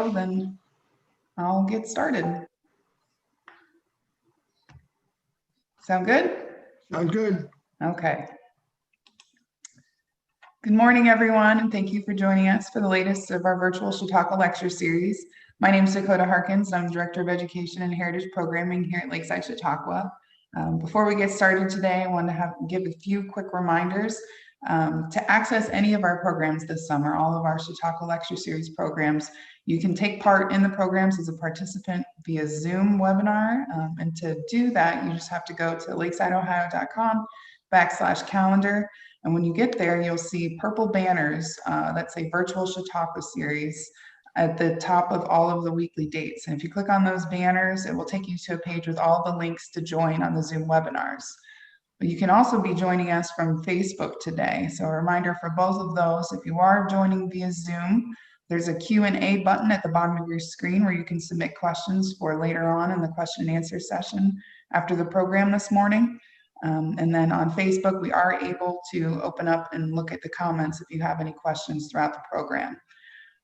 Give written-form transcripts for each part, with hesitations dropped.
intro, then I'll get started. Sound good? Sound good. Okay. Good morning, everyone, and thank you for joining us for the latest of our virtual Chautauqua lecture series. My name is Dakota Harkins, and I'm Director of Education and Heritage Programming here at Lakeside Chautauqua. Before we get started today, I want to give a few quick reminders. To access any of our programs this summer, all of our Chautauqua Lecture Series programs, you can take part in the programs as a participant via Zoom webinar. And to do that, you just have to go to lakesideohio.com/calendar. And when you get there, you'll see purple banners that say Virtual Chautauqua Series at the top of all of the weekly dates. And if you click on those banners, it will take you to a page with all the links to join on the Zoom webinars. But you can also be joining us from Facebook today. So a reminder for both of those, if you are joining via Zoom, there's a Q&A button at the bottom of your screen where you can submit questions for later on in the question and answer session after the program this morning. And then on Facebook, we are able to open up and look at the comments if you have any questions throughout the program.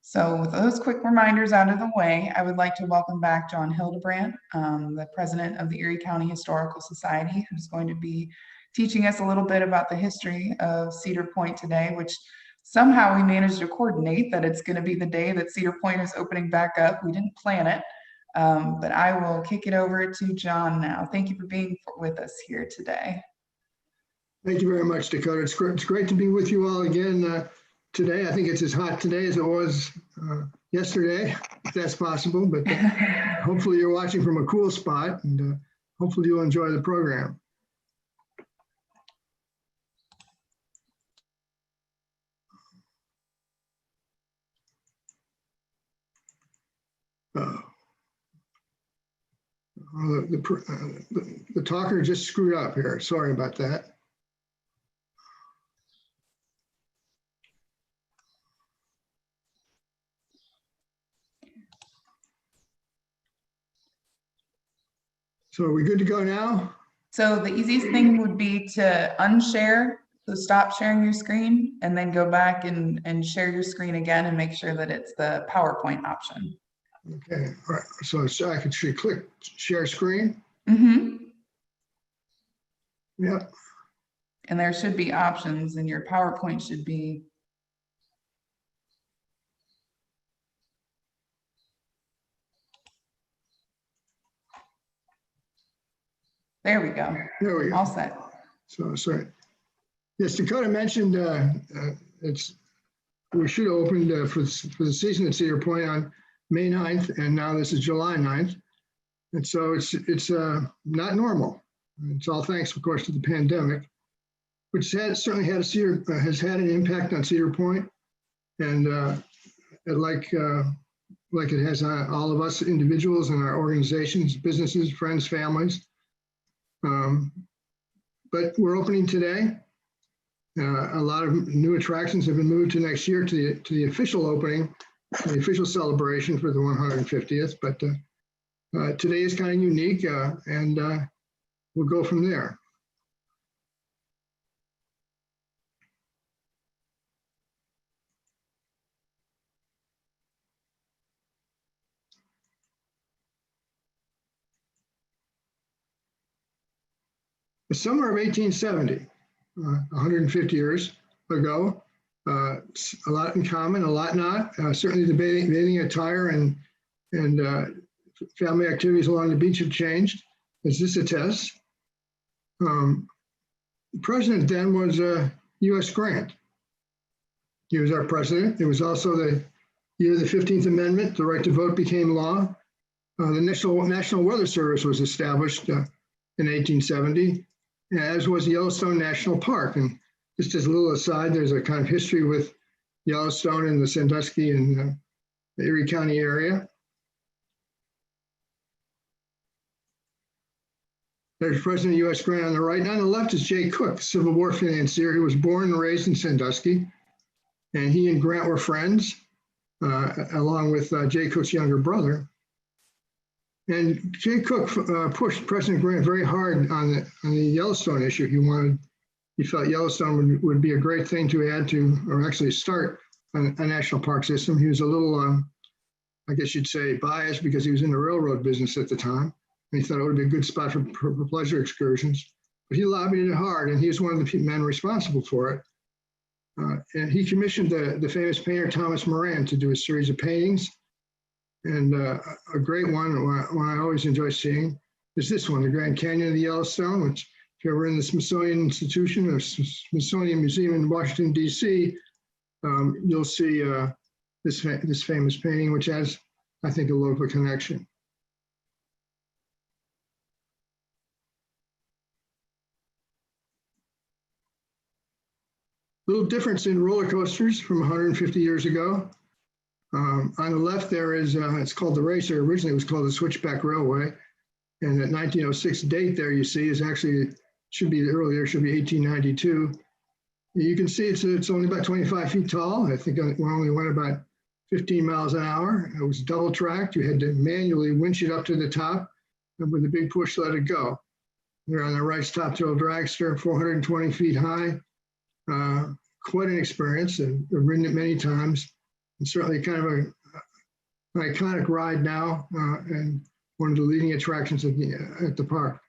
So with those quick reminders out of the way, I would like to welcome back John Hildebrandt, the president of the Erie County Historical Society, who's going to be teaching us a little bit about the history of Cedar Point today, which somehow we managed to coordinate that it's going to be the day that Cedar Point is opening back up. We didn't plan it, but I will kick it over to John now. Thank you for being with us here today. Thank you very much, Dakota. It's great to be with you all again today. I think it's as hot today as it was yesterday, if that's possible, but hopefully you're watching from a cool spot, and hopefully you'll enjoy the program. The talker just screwed up here. Sorry about that. So are we good to go now? So the easiest thing would be to unshare, so stop sharing your screen and then go back and share your screen again and make sure that it's the PowerPoint option. Okay, all right. So I should click share screen. Mm-hmm. Yep. And there should be options, and your PowerPoint should be. There we go. There we go. All set. So sorry. Yes, Dakota mentioned we should have opened for the season at Cedar Point on May 9th, and now this is July 9th. And so it's not normal. It's all thanks, of course, to the pandemic, which certainly has had an impact on Cedar Point, and like it has on all of us individuals and our organizations, businesses, friends, families. But we're opening today. A lot of new attractions have been moved to next year to the official opening, the official celebration for the 150th. But today is kind of unique, and we'll go from there. The summer of 1870, 150 years ago, a lot in common, a lot not. Certainly the bathing attire and family activities along the beach have changed, as this attests. The president then was U.S. Grant. He was our president. It was also the year of the 15th Amendment. The right to vote became law. The National Weather Service was established in 1870. As was Yellowstone National Park. And just as a little aside, there's a kind of history with Yellowstone and the Sandusky and the Erie County area. There's President U.S. Grant on the right. And on the left is Jay Cook, Civil War financier. He was born and raised in Sandusky. And he and Grant were friends, along with Jay Cook's younger brother. And Jay Cook pushed President Grant very hard on the Yellowstone issue. He felt Yellowstone would be a great thing to add to, or actually start a national park system. He was a little I guess you'd say biased, because he was in the railroad business at the time. And he thought it would be a good spot for pleasure excursions. But he lobbied it hard, and he was one of the men responsible for it. And he commissioned the famous painter Thomas Moran to do a series of paintings. And a great one I always enjoy seeing is this one, the Grand Canyon of the Yellowstone, which if you're ever in the Smithsonian Institution or Smithsonian Museum in Washington, D.C., you'll see this famous painting, which has, I think, a local connection. Little difference in roller coasters from 150 years ago. On the left there is, it's called the Racer. Originally it was called the Switchback Railway. And that 1906 date there you see is actually, should be earlier, should be 1892. You can see it's only about 25 feet tall. I think we only went about 15 miles an hour. It was double tracked. You had to manually winch it up to the top, and with a big push, let it go. They're on the Wright's Top Thrill Dragster, 420 feet high. Quite an experience, and I've ridden it many times. And certainly kind of an iconic ride now, and one of the leading attractions at the park.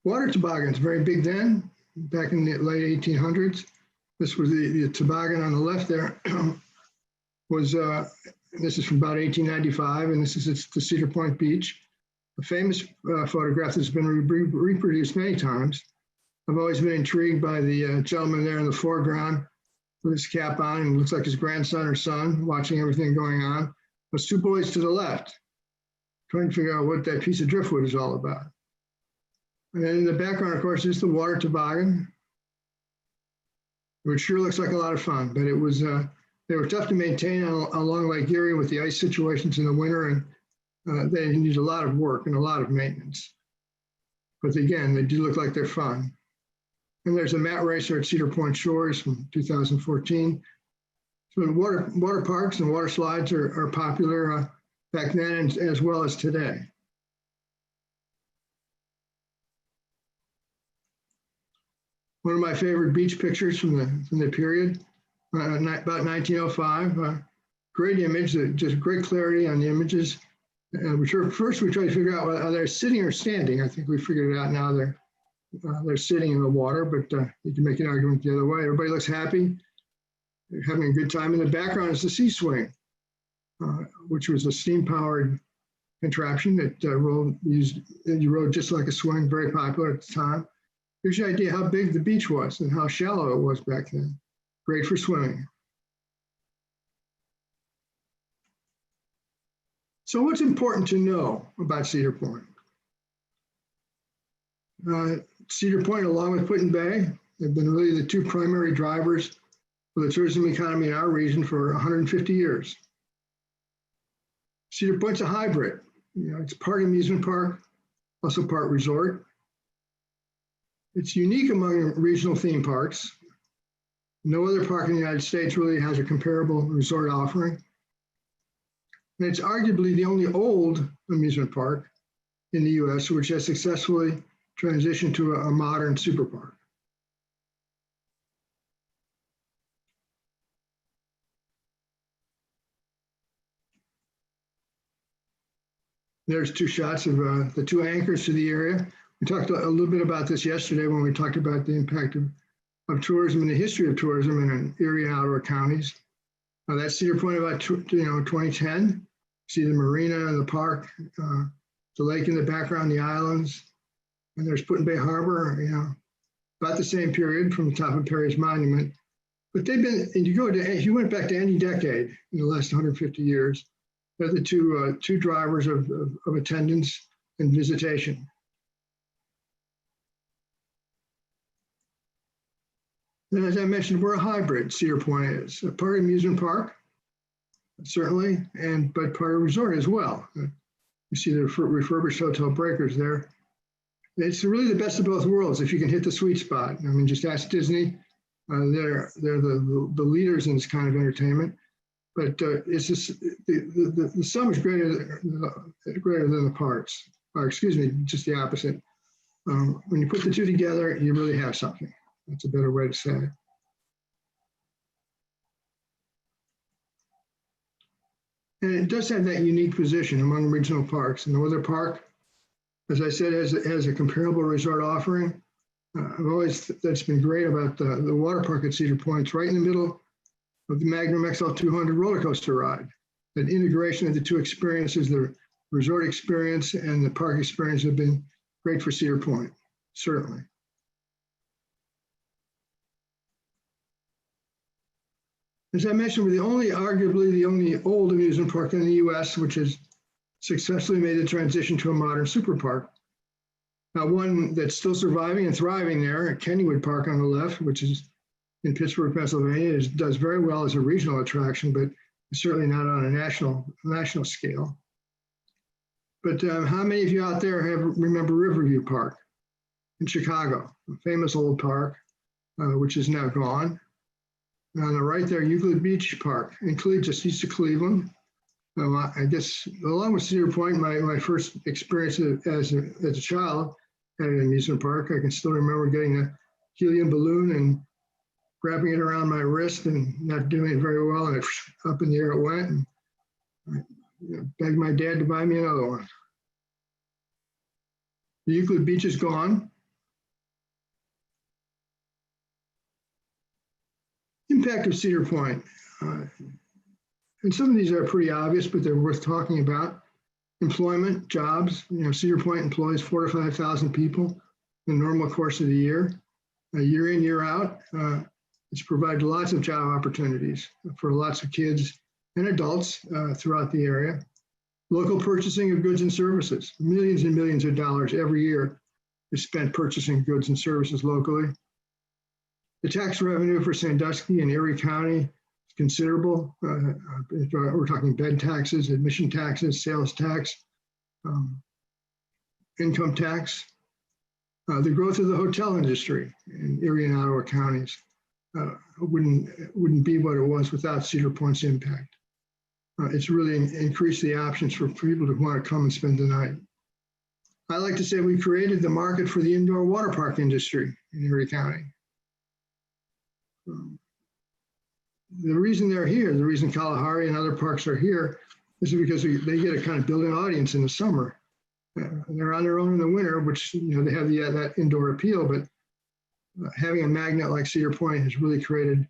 Water toboggans, very big then, back in the late 1800s. This was the toboggan on the left there. This is from about 1895, and this is the Cedar Point Beach. A famous photograph that's been reproduced many times. I've always been intrigued by the gentleman there in the foreground with his cap on, and looks like his grandson or son watching everything going on. Those two boys to the left, trying to figure out what that piece of driftwood is all about. And then in the background, of course, is the water toboggan, which sure looks like a lot of fun, but it was, they were tough to maintain along Lake Erie with the ice situations in the winter, and they need a lot of work and a lot of maintenance. But again, they do look like they're fun. And there's a mat racer at Cedar Point Shores from 2014. So water parks and water slides are popular back then as well as today. One of my favorite beach pictures from the period, about 1905. Great image, just great clarity on the images. First we tried to figure out whether they're sitting or standing. I think we figured it out now. They're sitting in the water, but you can make an argument the other way. Everybody looks happy. They're having a good time. In the background is the sea swing, which was a steam-powered contraption that you rode just like a swing, very popular at the time. Here's your idea how big the beach was and how shallow it was back then. Great for swimming. So what's important to know about Cedar Point? Cedar Point, along with Put-in-Bay, have been really the two primary drivers for the tourism economy in our region for 150 years. Cedar Point's a hybrid. It's part amusement park, also part resort. It's unique among regional theme parks. No other park in the United States really has a comparable resort offering. And it's arguably the only old amusement park in the US which has successfully transitioned to a modern super park. There's two shots of the two anchors to the area. We talked a little bit about this yesterday when we talked about the impact of tourism and the history of tourism in Erie and Ottawa counties. That's Cedar Point about 2010. See the marina and the park, the lake in the background, the islands, and there's Put-in-Bay Harbor, about the same period from the top of Perry's Monument. But they've been, and if you went back to any decade in the last 150 years, they're the two drivers of attendance and visitation. And as I mentioned, we're a hybrid, Cedar Point is. A part amusement park, certainly, but part of resort as well. You see the refurbished hotel breakers there. It's really the best of both worlds if you can hit the sweet spot. I mean, just ask Disney. They're the leaders in this kind of entertainment. But it's just the sum is greater than the parts. Or excuse me, just the opposite. When you put the two together, you really have something. That's a better way to say it. And it does have that unique position among regional parks. And no other park, as I said, has a comparable resort offering. That's been great about the water park at Cedar Point. It's right in the middle of the Magnum XL 200 roller coaster ride. That integration of the two experiences, the resort experience and the park experience, have been great for Cedar Point, certainly. As I mentioned, we're arguably the only old amusement park in the US which has successfully made the transition to a modern super park. Now, one that's still surviving and thriving there at Kennywood Park on the left, which is in Pittsburgh, Pennsylvania, does very well as a regional attraction, but certainly not on a national scale. But how many of you out there remember Riverview Park in Chicago, a famous old park, which is now gone? And on the right there, Euclid Beach Park in Cleveland, just east of Cleveland. I guess along with Cedar Point, my first experience as a child at an amusement park, I can still remember getting a helium balloon and wrapping it around my wrist and not doing it very well, and up in the air it went. And I begged my dad to buy me another one. The Euclid Beach is gone. Impact of Cedar Point. And some of these are pretty obvious, but they're worth talking about. Employment, jobs. Cedar Point employs 4,000 to 5,000 people in the normal course of the year. Year in, year out. It's provided lots of job opportunities for lots of kids and adults throughout the area. Local purchasing of goods and services. Millions and millions of dollars every year is spent purchasing goods and services locally. The tax revenue for Sandusky and Erie County is considerable. We're talking bed taxes, admission taxes, sales tax, income tax. The growth of the hotel industry in Erie and Ottawa counties wouldn't be what it was without Cedar Point's impact. It's really increased the options for people who want to come and spend the night. I like to say we created the market for the indoor water park industry in Erie County. The reason they're here, the reason Kalahari and other parks are here, is because they get a kind of built-in audience in the summer. They're on their own in the winter, which they have that indoor appeal, but having a magnet like Cedar Point has really created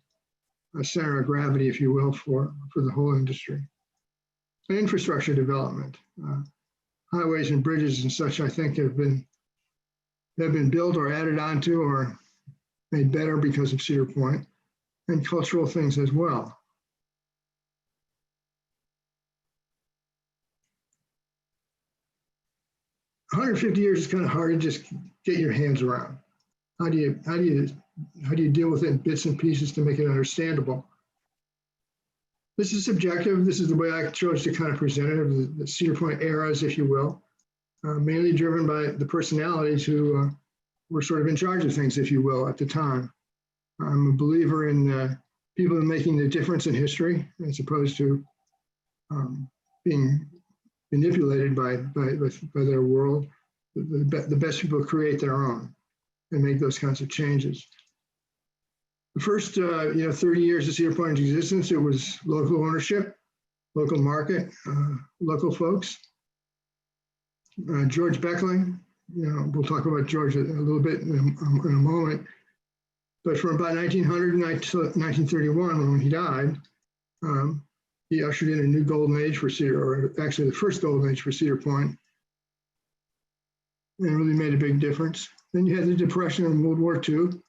a center of gravity, if you will, for the whole industry. And infrastructure development, highways and bridges and such, I think have been built or added onto or made better because of Cedar Point, and cultural things as well. "150 years is kind of hard to just get your hands around. How do you deal with it in bits and pieces to make it understandable? This is subjective. This is the way I chose to kind of present it, of the Cedar Point eras, if you will, mainly driven by the personalities who were sort of in charge of things, if you will, at the time. I'm a believer in people making the difference in history as opposed to being manipulated by their world. The best people create their own and make those kinds of changes. The first 30 years of Cedar Point's existence, it was local ownership, local market, local folks. George Beckling, we'll talk about George a little bit in a moment. But from about 1900 to 1931, when he died, he ushered in a new golden age for Cedar, or actually the first golden age for Cedar Point, and really made a big difference. Then you had the Depression and World War II,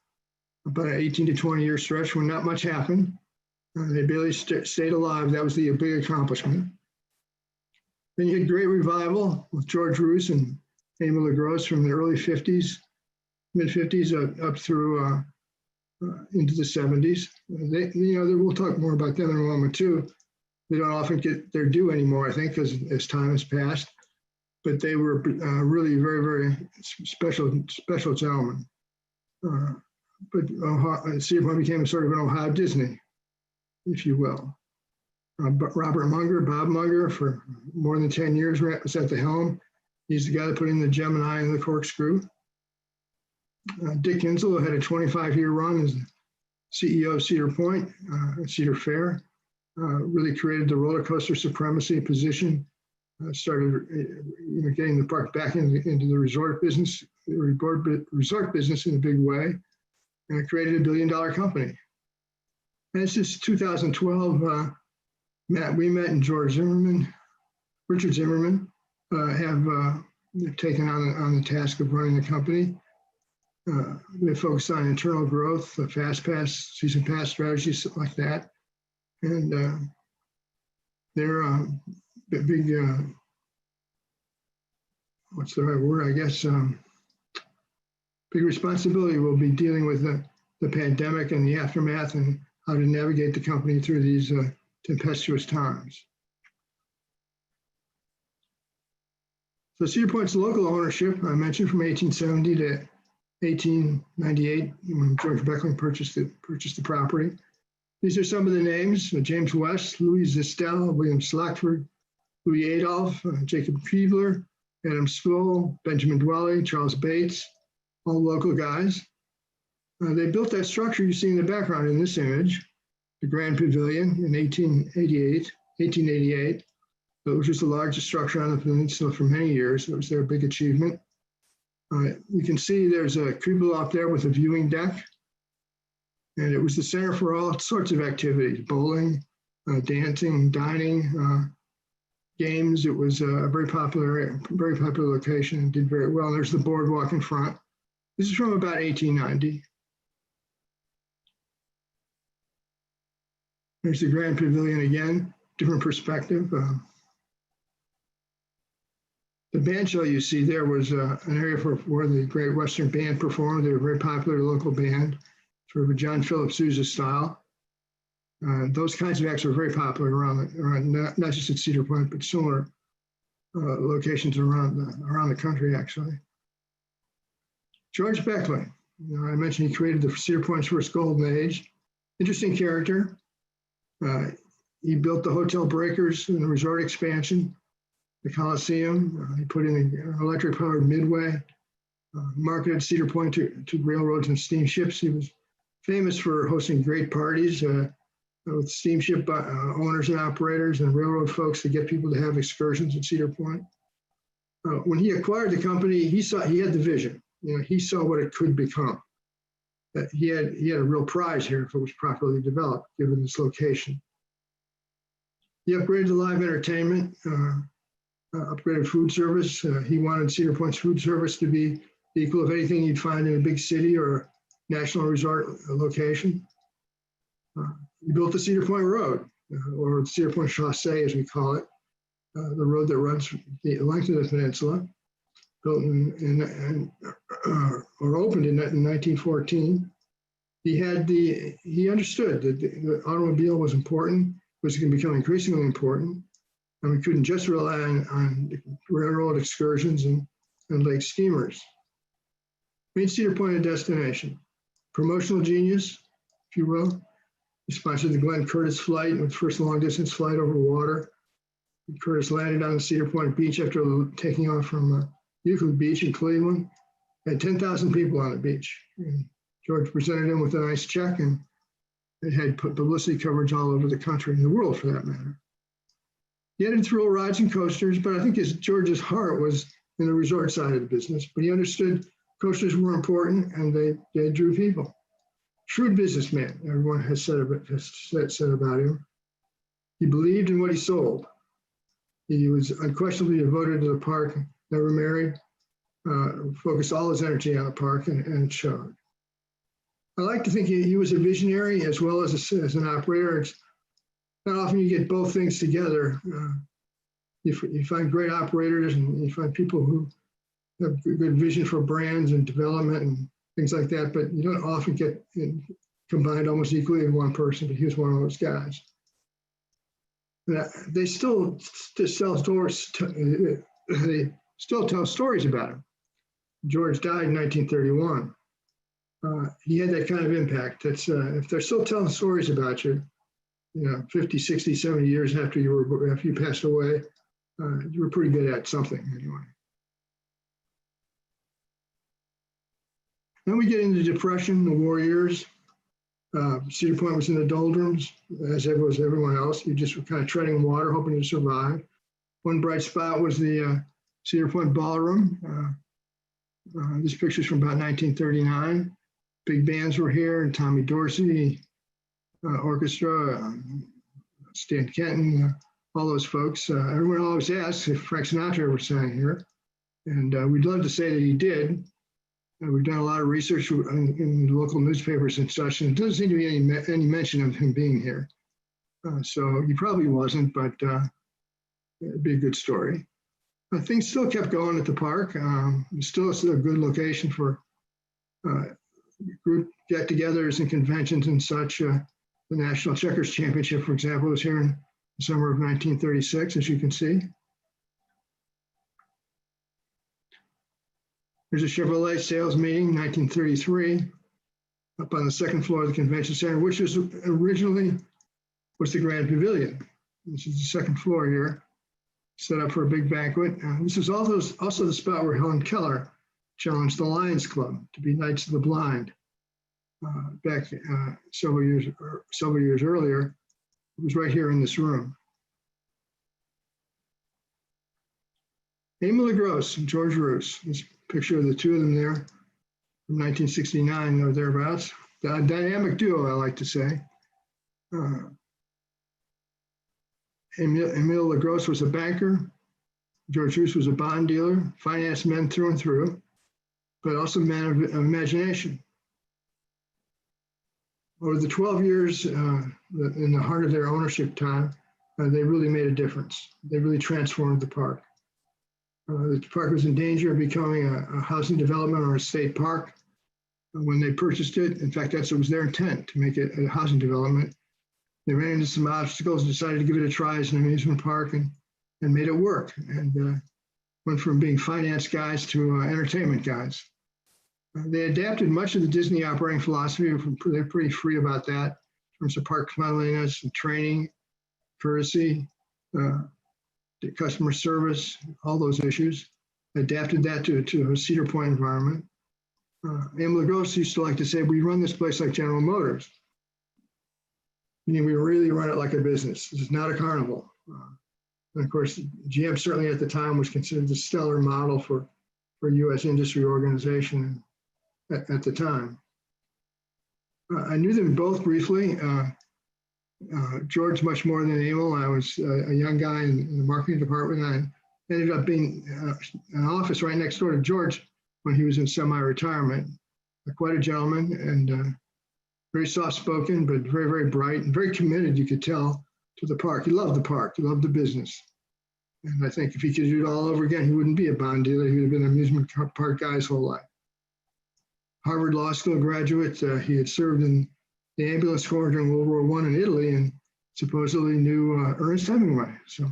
about an 18 to 20 year stretch when not much happened. They barely stayed alive. That was the big accomplishment. Then you had Great Revival with George Roos and Emil LaGrosse from the early 50s, mid 50s up through into the 70s. We'll talk more about them in a moment too. They don't often get their due anymore, I think, as time has passed. But they were really very, very special gentlemen. But Cedar Point became a sort of an Ohio Disney, if you will. Robert Munger, Bob Munger, for more than 10 years was at the helm. He's the guy that put in the Gemini and the Corkscrew. Dick Insel had a 25-year run as CEO of Cedar Point, Cedar Fair. really created the roller coaster supremacy position, started getting the park back into the resort business, resort business in a big way, and created $1 billion company. And this is 2012. We met, and Richard Zimmerman, have taken on the task of running the company. They focused on internal growth, fast pass, season pass strategies like that. And they're big, what's the right word, I guess, big responsibility will be dealing with the pandemic and the aftermath and how to navigate the company through these tempestuous times. So Cedar Point's local ownership, I mentioned, from 1870 to 1898, when George Beckling purchased the property. These are some of the names: James West, Louis Zistel, William Slackford, Louis Adolph, Jacob Keevler, Adam Spool, Benjamin Dwelly, Charles Bates, all local guys. They built that structure you see in the background in this image, the Grand Pavilion, in 1888, which was the largest structure on the peninsula for many years. It was their big achievement. You can see there's a cupola up there with a viewing deck, and it was the center for all sorts of activities: bowling, dancing, dining, games. It was a very popular location and did very well. There's the boardwalk in front. This is from about 1890. There's the Grand Pavilion again, different perspective. The band shell you see there was an area where the Great Western Band performed. They were a very popular local band, sort of a John Philip Sousa style. Those kinds of acts were very popular around not just at Cedar Point, but similar locations around the country, actually. George Beckling, I mentioned he created the Cedar Point's first golden age. Interesting character. He built the Hotel Breakers and the resort expansion, the Coliseum. He put in an electric-powered midway, marketed Cedar Point to railroads and steamships. He was famous for hosting great parties with steamship owners and operators and railroad folks to get people to have excursions at Cedar Point. When he acquired the company, he had the vision. He saw what it could become. He had a real prize here if it was properly developed, given this location. He upgraded the live entertainment, upgraded food service. He wanted Cedar Point's food service to be the equal of anything you'd find in a big city or national resort location. He built the Cedar Point Road, or the Cedar Point Chaussee, as we call it, the road that runs the length of the peninsula, built or opened in 1914. He understood that the automobile was important, was going to become increasingly important, and we couldn't just rely on railroad excursions and lake steamers. Made Cedar Point a destination. Promotional genius, if you will. He sponsored the Glenn Curtis flight, the first long-distance flight over water. Curtis landed on the Cedar Point beach after taking off from Euclid Beach in Cleveland. Had 10,000 people on the beach. And George presented him with a nice check, and it had publicity coverage all over the country and the world, for that matter. He had thrill rides and coasters, but I think George's heart was in the resort side of the business. But he understood coasters were important, and they drew people. Shrewd businessman, everyone has said about him. He believed in what he sold. He was unquestionably devoted to the park, never married, focused all his energy on the park, and it showed. I like to think he was a visionary as well as an operator. It's not often you get both things together. You find great operators, and you find people who have good vision for brands and development and things like that, but you don't often get combined almost equally in one person, but he was one of those guys. They still tell stories about him. George died in 1931. He had that kind of impact. That's if they're still telling stories about you, 50, 60, 70 years after you passed away, you were pretty good at something anyway. Then we get into the Depression, the war years. Cedar Point was in the doldrums, as was everyone else. You just were kind of treading water, hoping to survive. One bright spot was the Cedar Point Ballroom. This picture's from about 1939. Big bands were here, and Tommy Dorsey, orchestra, Stan Kenton, all those folks. Everyone always asks if Frank Sinatra ever sang here, and we'd love to say that he did. We've done a lot of research in local newspapers and such, and it doesn't seem to be any mention of him being here. So he probably wasn't, but it'd be a good story. Things still kept going at the park. It's still a good location for group get-togethers and conventions and such. The National Checkers Championship, for example, was here in the summer of 1936, as you can see. There's a Chevrolet sales meeting, 1933, up on the second floor of the convention center, which was originally the Grand Pavilion. This is the second floor here, set up for a big banquet. This is also the spot where Helen Keller challenged the Lions Club to be Knights of the Blind back several years earlier. It was right here in this room. Emil LaGrosse and George Roos. This picture of the two of them there from 1969 or thereabouts. The dynamic duo, I like to say. Emil LaGrosse was a banker. George Roos was a bond dealer, finance men through and through, but also a man of imagination. Over the 12 years in the heart of their ownership time, they really made a difference. They really transformed the park. The park was in danger of becoming a housing development or a state park when they purchased it. In fact, it was their intent to make it a housing development. They ran into some obstacles, decided to give it a try as an amusement park, and made it work. And went from being finance guys to entertainment guys. They adapted much of the Disney operating philosophy. They're pretty free about that in terms of park cleanliness and training, courtesy, customer service, all those issues. Adapted that to a Cedar Point environment. Emil LaGrosse used to like to say, we run this place like General Motors. Meaning we really run it like a business. This is not a carnival. And of course, GM certainly at the time was considered the stellar model for U.S. industry organization at the time. I knew them both briefly. George much more than Emil. I was a young guy in the marketing department. I ended up being an office right next door to George when he was in semi-retirement. Quite a gentleman and very soft-spoken, but very, very bright and very committed, you could tell, to the park. He loved the park. He loved the business. And I think if he could do it all over again, he wouldn't be a bond dealer. He would have been an amusement park guy his whole life. Harvard Law School graduate. He had served in the ambulance corps during World War I in Italy and supposedly knew Ernest Hemingway. So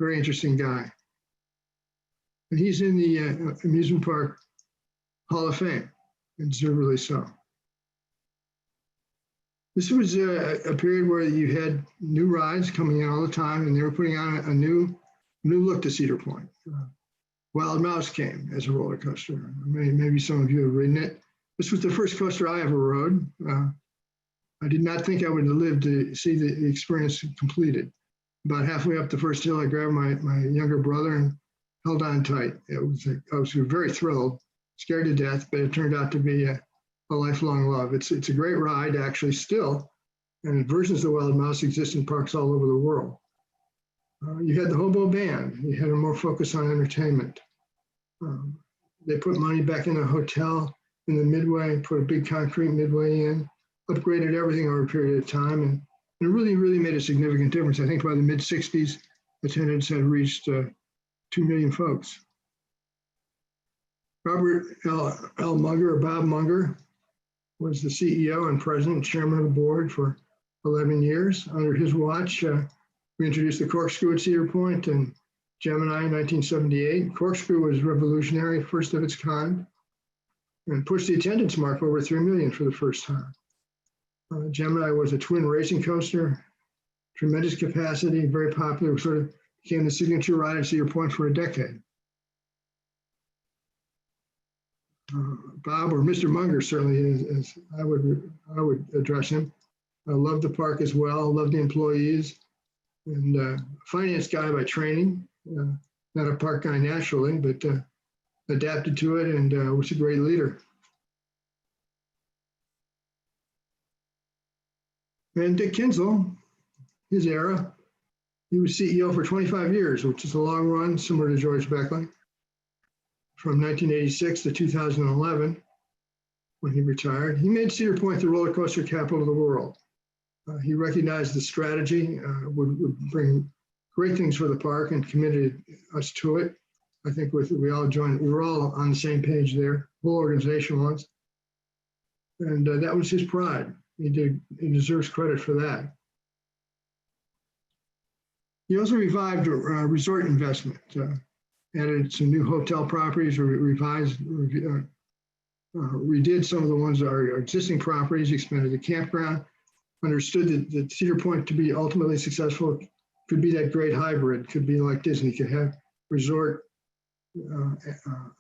very interesting guy. And he's in the Amusement Park Hall of Fame, and deservedly so. This was a period where you had new rides coming in all the time, and they were putting on a new look to Cedar Point. Wild Mouse came as a roller coaster. Maybe some of you have ridden it. This was the first coaster I ever rode. I did not think I would live to see the experience completed. About halfway up the first hill, I grabbed my younger brother and held on tight. I was very thrilled, scared to death, but it turned out to be a lifelong love. It's a great ride, actually, still, and versions of the Wild Mouse exist in parks all over the world. You had the Hobo Band. You had a more focus on entertainment. They put money back in the hotel in the midway, put a big concrete midway in, upgraded everything over a period of time, and it really, really made a significant difference. I think by the mid-'60s, attendance had reached 2 million folks. Robert L. Munger, or Bob Munger, was the CEO and president and chairman of the board for 11 years. Under his watch, we introduced the corkscrew at Cedar Point and Gemini in 1978. Corkscrew was revolutionary, first of its kind, and pushed the attendance mark over 3 million for the first time. Gemini was a twin racing coaster, tremendous capacity, very popular, sort of became the signature ride at Cedar Point for a decade. Bob, or Mr. Munger certainly, as I would address him. I love the park as well, love the employees, and finance guy by training, not a park guy naturally, but adapted to it and was a great leader. And Dick Kinsel, his era, he was CEO for 25 years, which is a long run, similar to George Beckley, from 1986 to 2011, when he retired. He made Cedar Point the roller coaster capital of the world. He recognized the strategy would bring great things for the park and committed us to it. I think we were all on the same page there, the whole organization was. And that was his pride. He deserves credit for that. He also revived resort investment, added some new hotel properties, redid some of the ones that are existing properties, expanded the campground, understood that Cedar Point to be ultimately successful could be that great hybrid, could be like Disney, could have resort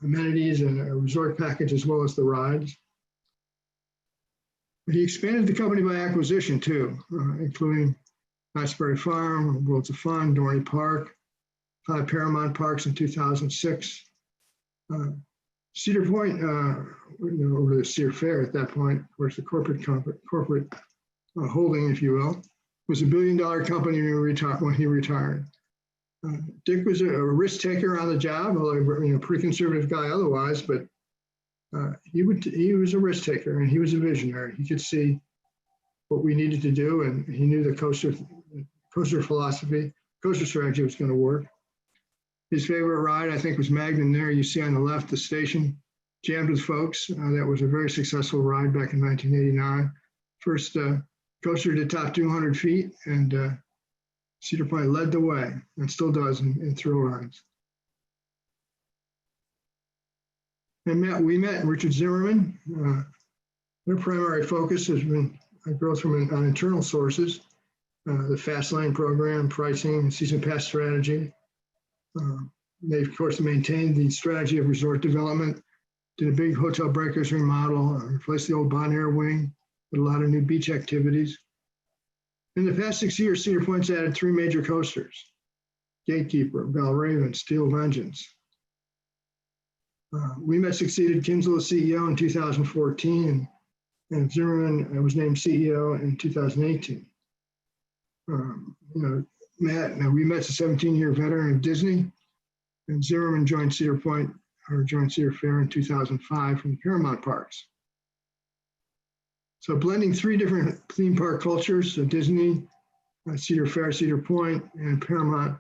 amenities and a resort package as well as the rides. He expanded the company by acquisition too, including Knott's Farm, Worlds of Fun, Dorney Park, 5 Paramount Parks in 2006. Cedar Point, over the Cedar Fair at that point, of course, the corporate holding, if you will, was $1 billion company when he retired. Dick was a risk taker on the job, although pretty conservative guy otherwise, but he was a risk taker and he was a visionary. He could see what we needed to do, and he knew the coaster strategy was going to work. His favorite ride, I think, was Magnum. There you see on the left the station, jammed with folks. That was a very successful ride back in 1989. First coaster to top 200 feet, and Cedar Point led the way and still does in thrill rides. And we met Richard Zimmerman. Their primary focus has been growth on internal sources, the Fast Lane program, pricing, season pass strategy. They, of course, maintained the strategy of resort development, did a big hotel breakers remodel, replaced the old Bon Air wing, did a lot of new beach activities. In the past 6 years, Cedar Point's added 3 major coasters: Gatekeeper, Valraven, Steel Vengeance. We succeeded Kinsel as CEO in 2014, and Zimmerman was named CEO in 2018. We met's a 17-year veteran of Disney, and Zimmerman joined Cedar Fair in 2005 from the Paramount Parks. So blending 3 different theme park cultures, Disney, Cedar Fair, Cedar Point, and Paramount,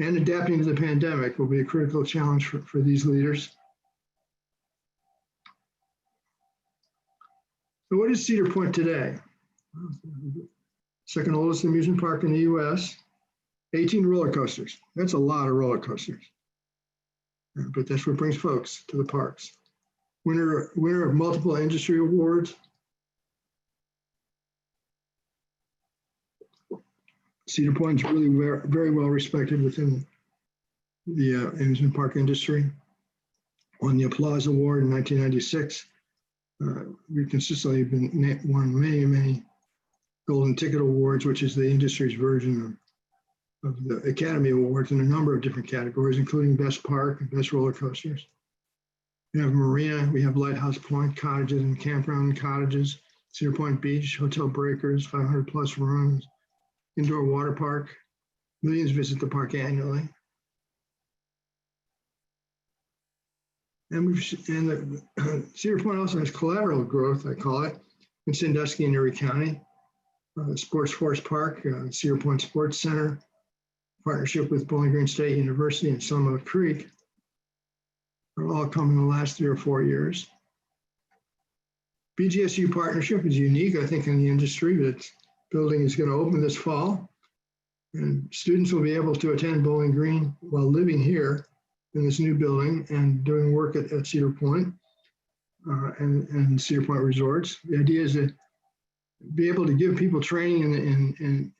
and adapting to the pandemic will be a critical challenge for these leaders. So what is Cedar Point today? Second oldest amusement park in the US, 18 roller coasters. That's a lot of roller coasters. But that's what brings folks to the parks. Winner of multiple industry awards. Cedar Point is really very well respected within the amusement park industry. Won the Applause Award in 1996. We've consistently won many Golden Ticket Awards, which is the industry's version of the Academy Awards in a number of different categories, including Best Park and Best Roller Coasters. We have Marina, we have Lighthouse Point, cottages and campground cottages, Cedar Point Beach, hotel breakers, 500 plus rooms, indoor water park. Millions visit the park annually. And Cedar Point also has collateral growth, I call it, in Sandusky and Erie County. Sports Force Park, Cedar Point Sports Center, partnership with Bowling Green State University and Sunmount Creek, are all come in the last 3 or 4 years. BGSU partnership is unique, I think, in the industry. That building is going to open this fall, and students will be able to attend Bowling Green while living here in this new building and doing work at Cedar Point and Cedar Point Resorts. The idea is to be able to give people training and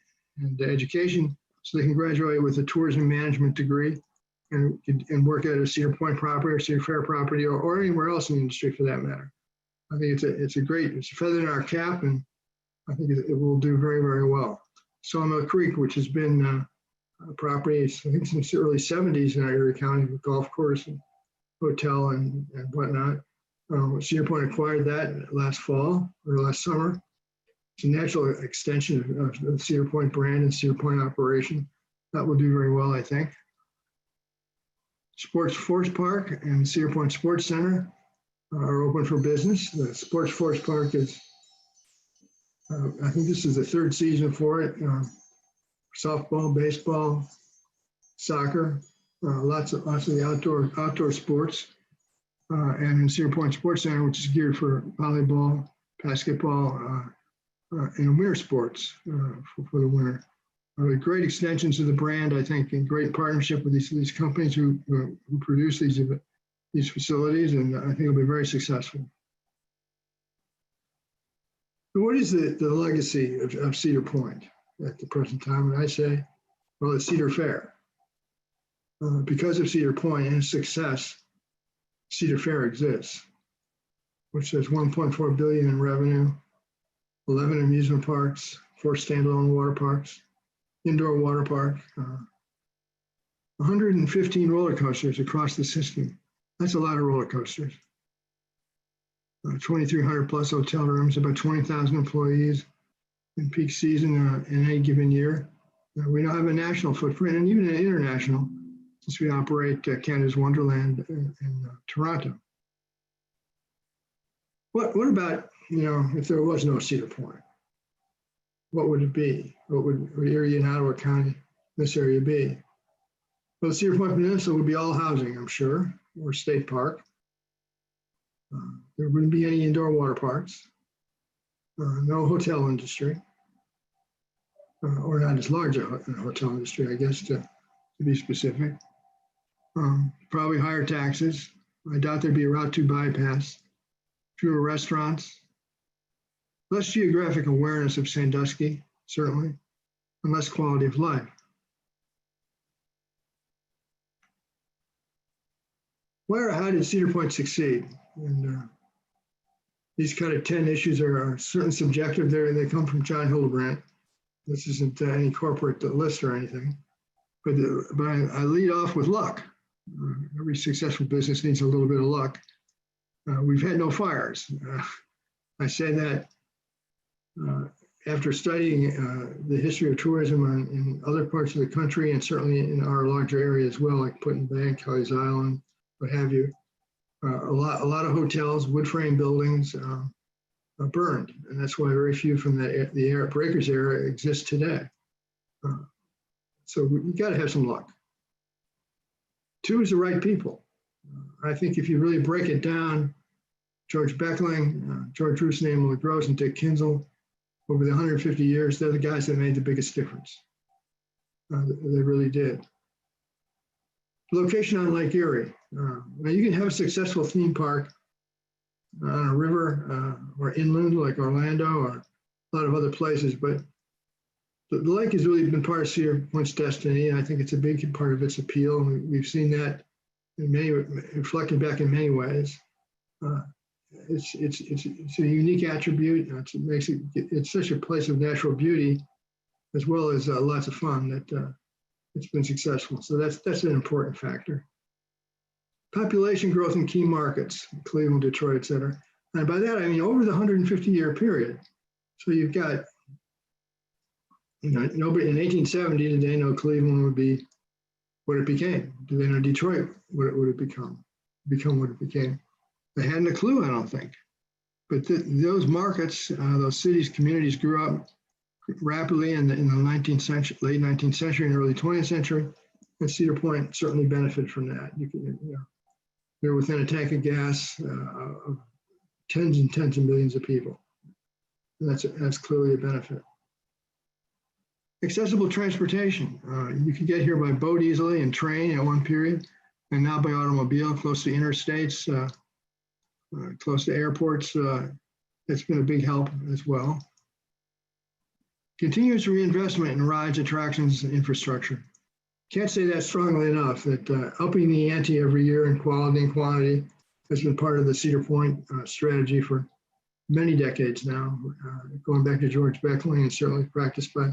education so they can graduate with a tourism management degree and work at a Cedar Point property or Cedar Fair property or anywhere else in the industry for that matter. I think it's a feather in our cap, and I think it will do very, very well. Sawmill Creek, which has been a property, I think since the early 70s in our Erie County, with golf course and hotel and whatnot. Cedar Point acquired that last fall or last summer. It's a natural extension of the Cedar Point brand and Cedar Point operation. That will do very well, I think. Sports Force Park and Cedar Point Sports Center are open for business. The Sports Force Park is, I think this is the third season for it. Softball, baseball, soccer, lots of the outdoor sports. And in Cedar Point Sports Center, which is geared for volleyball, basketball, and winter sports for the winter. Great extensions of the brand, I think, and great partnership with these companies who produce these facilities, and I think it'll be very successful. So what is the legacy of Cedar Point at the present time? And I say, well, it's Cedar Fair. Because of Cedar Point and its success, Cedar Fair exists, which has $1.4 billion in revenue, 11 amusement parks, 4 standalone water parks, indoor water park, 115 roller coasters across the system. That's a lot of roller coasters. 2,300 plus hotel rooms, about 20,000 employees in peak season in any given year. We now have a national footprint and even an international, since we operate Canada's Wonderland in Toronto. What about, if there was no Cedar Point? What would it be? What would Erie and Ottawa County, this area, be? Well, the Cedar Point Peninsula would be all housing, I'm sure, or state park. There wouldn't be any indoor water parks, no hotel industry, or not as large a hotel industry, I guess, to be specific. Probably higher taxes. I doubt there'd be a Route 2 bypass, fewer restaurants, less geographic awareness of Sandusky, certainly, and less quality of life. How did Cedar Point succeed? And these kind of 10 issues are certainly subjective. They come from John Hildebrandt. This isn't any corporate list or anything, but I lead off with luck. Every successful business needs a little bit of luck. We've had no fires. I say that after studying the history of tourism in other parts of the country, and certainly in our larger area as well, like Put-in Bank, Kelly's Island, what have you. A lot of hotels, wood frame buildings burned, and that's why very few from the Breakers era exist today. So we got to have some luck. 2 is the right people. I think if you really break it down, George Beckling, George Rusname, Emily Gross, and Dick Kinzel, over the 150 years, they're the guys that made the biggest difference. They really did. Location on Lake Erie. Now you can have a successful theme park on a river or inland like Orlando or a lot of other places, but the lake has really been part of Cedar Point's destiny, and I think it's a big part of its appeal. And we've seen that reflected back in many ways. It's a unique attribute. It's such a place of natural beauty, as well as lots of fun, that it's been successful. So that's an important factor. Population growth in key markets, Cleveland, Detroit, et cetera. And by that, I mean over the 150-year period. So you've got, nobody in 1870 did they know Cleveland would be what it became. Did they know Detroit what it would have become what it became? They hadn't a clue, I don't think. But those markets, those cities, communities grew up rapidly in the 19th century, late 19th century and early 20th century. And Cedar Point certainly benefited from that. They're within a tank of gas of tens and tens of millions of people. And that's clearly a benefit. Accessible transportation. You could get here by boat easily and train at one period, and now by automobile, close to interstates, close to airports. It's been a big help as well. Continuous reinvestment in rides, attractions, and infrastructure. can't say that strongly enough, that upping the ante every year in quality and quantity has been part of the Cedar Point strategy for many decades now, going back to George Beckley and certainly practiced by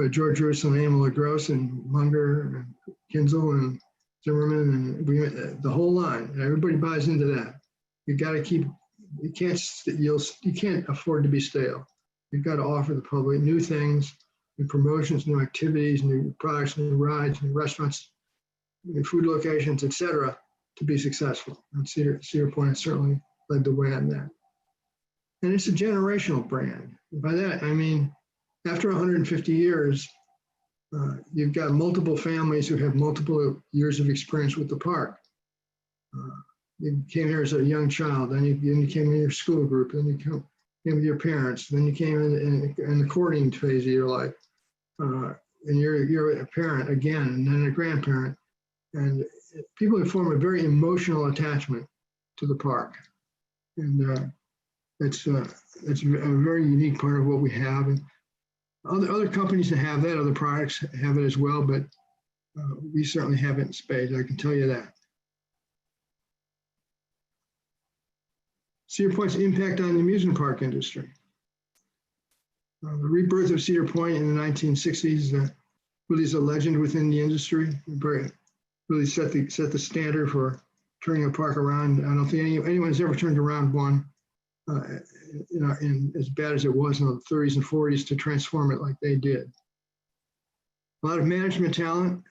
George Russell and Emil LaGrosse and Munger and Kinzel and Zimmerman and the whole line. And everybody buys into that. You got to keep, you can't afford to be stale. You've got to offer the public new things, new promotions, new activities, new products, new rides, new restaurants, new food locations, etc., to be successful. And Cedar Point has certainly led the way on that. And it's a generational brand. By that, I mean, after 150 years, you've got multiple families who have multiple years of experience with the park. You came here as a young child, then you came in your school group, then you came with your parents, then you came in the courting phase of your life. And you're a parent again, and then a grandparent. And people form a very emotional attachment to the park. And it's a very unique part of what we have. And other companies that have that, other products have it as well, but we certainly have it in spades, I can tell you that. Cedar Point's impact on the amusement park industry. The rebirth of Cedar Point in the 1960s really is a legend within the industry. Really set the standard for turning a park around. I don't think anyone's ever turned around one, in as bad as it was in the 30s and 40s to transform it like they did. A lot of management talent.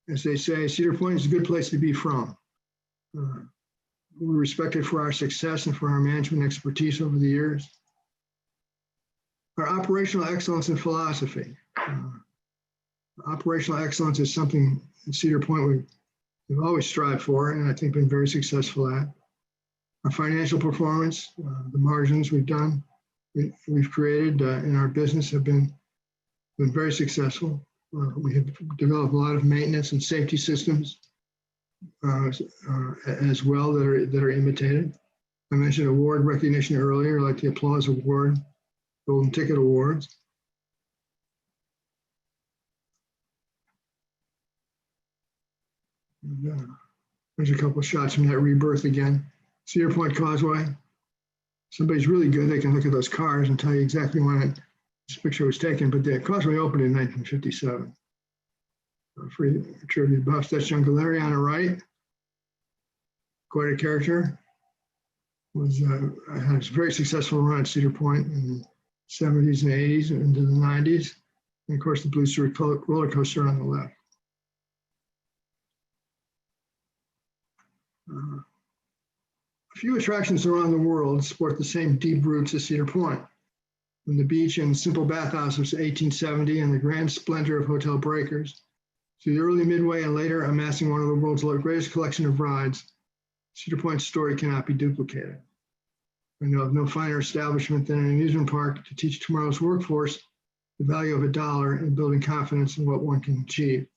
As they say, Cedar Point is a good place to be from. We're respected for our success and for our management expertise over the years. Our operational excellence and philosophy. Operational excellence is something at Cedar Point we've always strived for, and I think been very successful at. Our financial performance, the margins we've created in our business have been very successful. We have developed a lot of maintenance and safety systems as well that are imitated. I mentioned award recognition earlier, like the Applause Award, Golden Ticket Awards. There's a couple of shots from that rebirth again. Cedar Point Causeway. Somebody's really good. They can look at those cars and tell you exactly when this picture was taken. But the causeway opened in 1957. For trivia buffs, that's John Galleri on the right. Quite a character. Had a very successful run at Cedar Point in the 70s and 80s and into the 90s. And of course, the Blue Streak roller coaster on the left. A few attractions around the world sport the same deep roots as Cedar Point. From the beach and simple bathhouse of 1870 and the grand splendor of Hotel Breakers, to the early Midway and later amassing one of the world's greatest collection of rides, Cedar Point's story cannot be duplicated. I know of no finer establishment than an amusement park to teach tomorrow's workforce the value of $1 and building confidence in what one can achieve.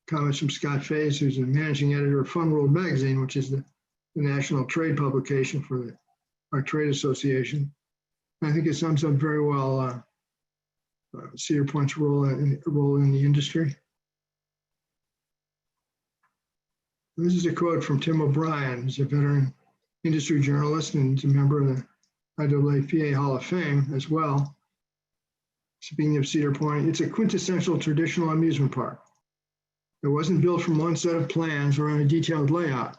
Comments from Scott Faze, who's the managing editor of Fun World magazine, which is the national trade publication for our trade association. I think it sums up very well Cedar Point's role in the industry. This is a quote from Tim O'Brien, who's a veteran industry journalist and is a member of the IAAPA Hall of Fame as well. Speaking of Cedar Point, it's a quintessential traditional amusement park. It wasn't built from one set of plans or on a detailed layout.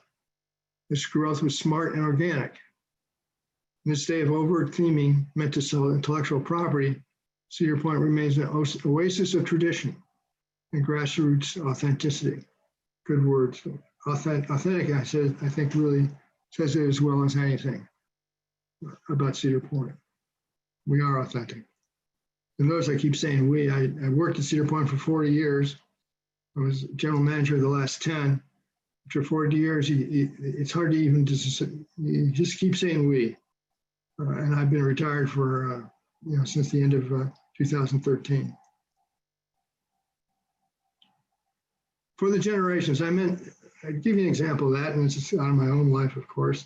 Its growth was smart and organic. In this day of overt theming meant to sell intellectual property, Cedar Point remains an oasis of tradition and grassroots authenticity. Good words. Authentic, I think really says it as well as anything about Cedar Point. We are authentic. And notice I keep saying we. I worked at Cedar Point for 40 years. I was general manager of the last 10. After 40 years, it's hard to even you just keep saying we. And I've been retired for since the end of 2013. For the generations, I'd give you an example of that, and it's out of my own life, of course.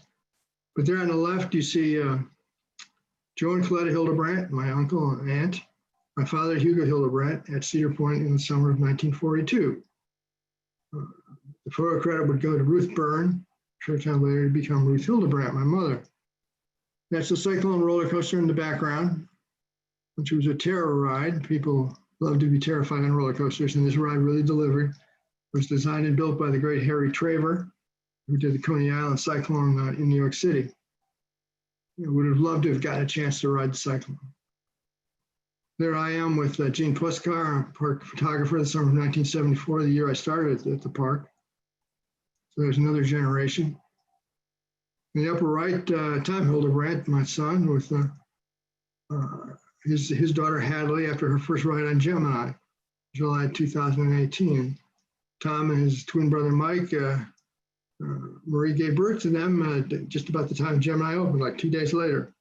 But there on the left, you see Joe and Coletta Hildebrandt, my uncle and aunt. My father, Hugo Hildebrandt, at Cedar Point in the summer of 1942. The photo credit would go to Ruth Byrne, short time later to become Ruth Hildebrandt, my mother. That's the Cyclone roller coaster in the background, which was a terror ride. People love to be terrified on roller coasters, and this ride really delivered. It was designed and built by the great Harry Traver, who did the Coney Island Cyclone in New York City. I would have loved to have gotten a chance to ride the Cyclone. There I am with Gene Puskar, a park photographer, the summer of 1974, the year I started at the park. So there's another generation. In the upper right, Tom Hildebrandt, my son, with his daughter Hadley after her first ride on Gemini, July 2018. Tom and his twin brother Mike, Marie gave birth to them just about the time Gemini opened, like 2 days later.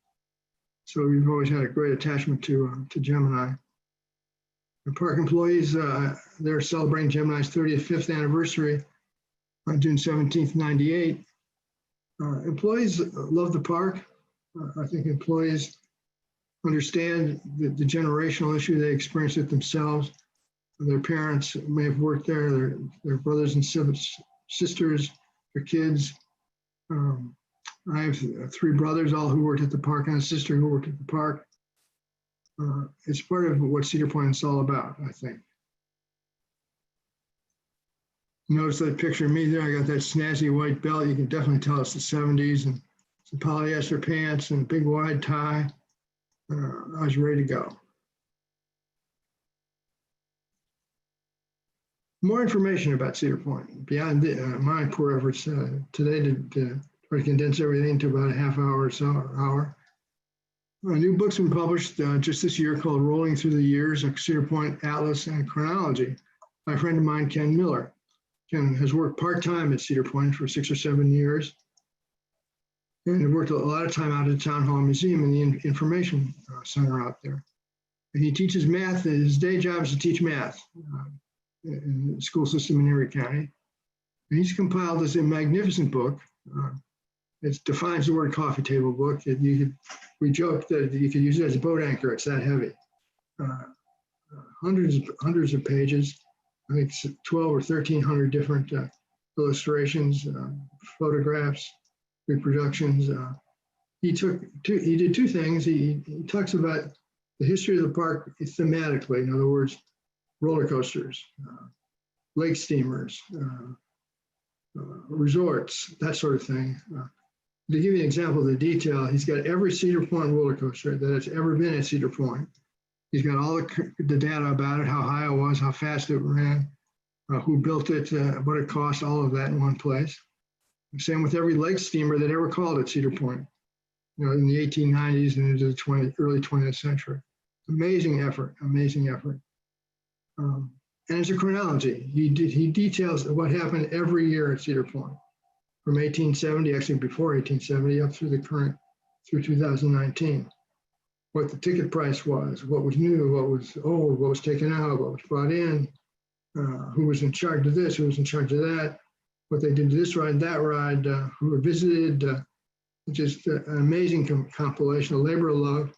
So we've always had a great attachment to Gemini. The park employees, they're celebrating Gemini's 35th anniversary on June 17th, 98. Employees love the park. I think employees understand the generational issue. They experience it themselves. Their parents may have worked there, their brothers and sisters, their kids. I have 3 brothers, all who worked at the park, and a sister who worked at the park. It's part of what Cedar Point is all about, I think. Notice that picture of me there. I got that snazzy white belt. You can definitely tell it's the 70s, and some polyester pants and a big wide tie. I was ready to go. More information about Cedar Point, beyond my poor efforts today to try to condense everything into about a half hour or so, hour. A new book's been published just this year called Rolling Through the Years, a Cedar Point Atlas and Chronology by a friend of mine, Ken Miller. Ken has worked part-time at Cedar Point for 6 or 7 years, and he worked a lot of time out at the Town Hall Museum and the Information Center out there. And he teaches math. His day job is to teach math in the school system in Erie County. And he's compiled this magnificent book. It defines the word coffee table book. We joke that you could use it as a boat anchor. It's that heavy. Hundreds of pages. I think 12 or 1,300 different illustrations, photographs, reproductions. He did 2 things. He talks about the history of the park thematically. In other words, roller coasters, lake steamers, resorts, that sort of thing. To give you an example of the detail, he's got every Cedar Point roller coaster that has ever been at Cedar Point. He's got all the data about it, how high it was, how fast it ran, who built it, what it cost, all of that in one place. Same with every lake steamer that ever called at Cedar Point, in the 1890s and into the early 20th century. Amazing effort, amazing effort. And it's a chronology. He details what happened every year at Cedar Point, from 1870, actually before 1870, up through through 2019. What the ticket price was, what was new, what was old, what was taken out, what was brought in, who was in charge of this, who was in charge of that, what they did to this ride, that ride, who were visited. Just an amazing compilation, a labor of love.